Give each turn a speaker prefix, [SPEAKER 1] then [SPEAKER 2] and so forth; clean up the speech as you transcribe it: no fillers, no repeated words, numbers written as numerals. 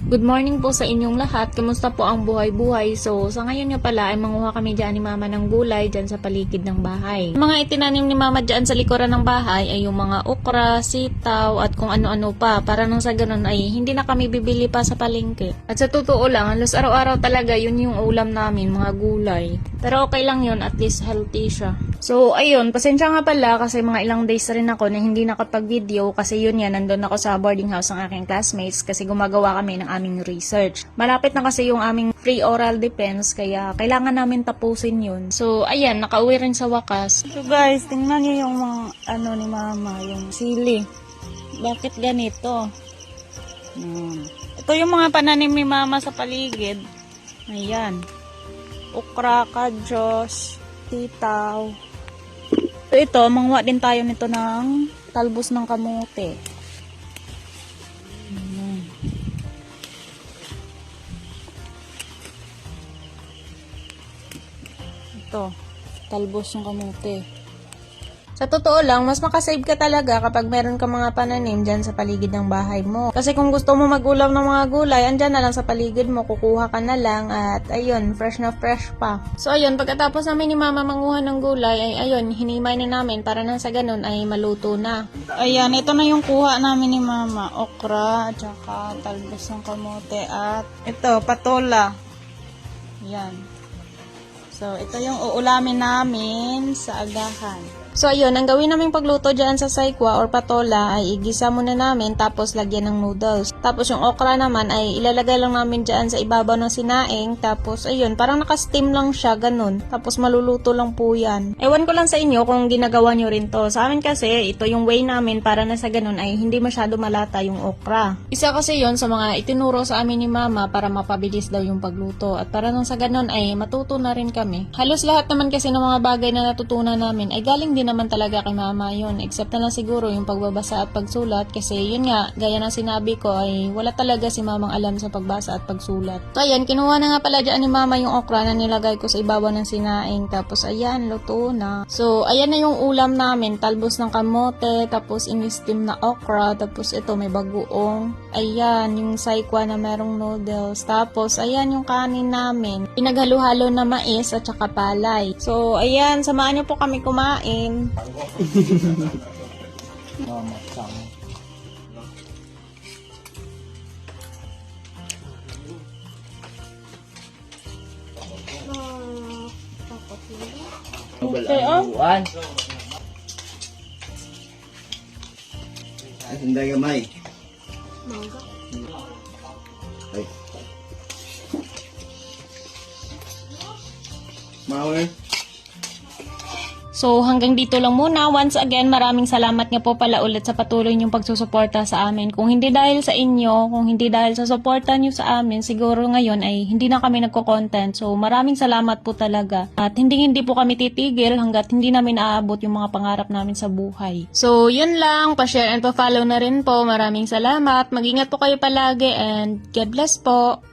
[SPEAKER 1] Good morning po sa inyong lahat. Kamusta po ang buhay-buhay? So, sa ngayon nga pala ay manguha kami dyan ni Mama ng gulay dyan sa paligid ng bahay. Mga itinanim ni Mama dyan sa likuran ng bahay ay yung mga okra, sitaw at kung ano-ano pa. Para nang sa ganun ay hindi na kami bibili pa sa palengke. At sa totoo lang, halos araw-araw talaga yun yung ulam namin, mga gulay. Pero okay lang yun, at least healthy siya. So, ayun, pasensya nga pala kasi mga ilang days rin ako na hindi nakapag-video kasi yun yan, nandun ako sa boarding house ng aking classmates kasi gumagawa kami ng aming research. Malapit na kasi yung aming free oral defense kaya kailangan namin tapusin yun. So, ayan, nakauwi rin sa wakas. So guys, tingnan niyo yung mga ni Mama, yung sili. Bakit ganito? Ito yung mga pananim ni Mama sa paligid. Ayan. Okra, kadyos, sitaw. So ito, manguha din tayo nito ng talbos ng kamote. Ito, talbos ng kamote. Sa totoo lang, mas makasave ka talaga kapag meron ka mga pananim dyan sa paligid ng bahay mo. Kasi kung gusto mo mag-ulam ng mga gulay, andyan na lang sa paligid mo, kukuha ka na lang at ayun, fresh na fresh pa. So ayun, pagkatapos namin ni Mama manguha ng gulay, ay ayun, hinimay na namin para nang sa ganun ay maluto na. Ayan, ito na yung kuha namin ni Mama. Okra, at saka talbos ng kamote at ito, patola. Ayan. So, ito yung uulamin namin sa agahan. So, ayun, ang gawin naming pagluto dyan sa saikwa or patola ay igisa muna namin tapos lagyan ng noodles. Tapos yung okra naman ay ilalagay lang namin dyan sa ibabaw ng sinaing. Tapos, ayun, parang naka-steam lang siya, ganun. Tapos maluluto lang po yan. Ewan ko lang sa inyo kung ginagawa nyo rin to. Sa amin kasi, ito yung way namin para na sa ganun ay hindi masyado malata yung okra. Isa kasi yon sa mga itinuro sa amin ni Mama para mapabilis daw yung pagluto. At para nang sa ganun ay matuto na rin kami. Halos lahat naman kasi ng mga bagay na natutunan namin ay galing din naman talaga kay Mama yun, except na lang siguro yung pagbabasa at pagsulat kasi yun nga, gaya ng sinabi ko ay wala talaga si Mamang alam sa pagbasa at pagsulat. So ayan, kinuha na nga pala dyan ni Mama yung okra na nilagay ko sa ibabaw ng sinaing, tapos ayan, luto na. So ayan na yung ulam namin, talbos ng kamote, tapos in-steam na okra, tapos ito may bagoong, ayan, yung saikwa na merong noodles, tapos ayan yung kanin namin, pinaghalo-halo na mais at saka palay. So ayan, samahan niyo po kami kumain.
[SPEAKER 2] Mama sang.
[SPEAKER 1] Okay, oh.
[SPEAKER 2] Ay, hindi gamay. Ay. Mawar.
[SPEAKER 1] So hanggang dito lang muna. Once again, maraming salamat nga po pala ulit sa patuloy niyong pagsusuporta sa amin. Kung hindi dahil sa inyo, kung hindi dahil sa suporta niyo sa amin, siguro ngayon ay hindi na kami nagko-content. So maraming salamat po talaga. At hindi po kami titigil hanggat hindi namin aabot yung mga pangarap namin sa buhay. So yun lang, pa-share and pa-follow na rin po. Maraming salamat. Mag-ingat po kayo palagi and God bless po.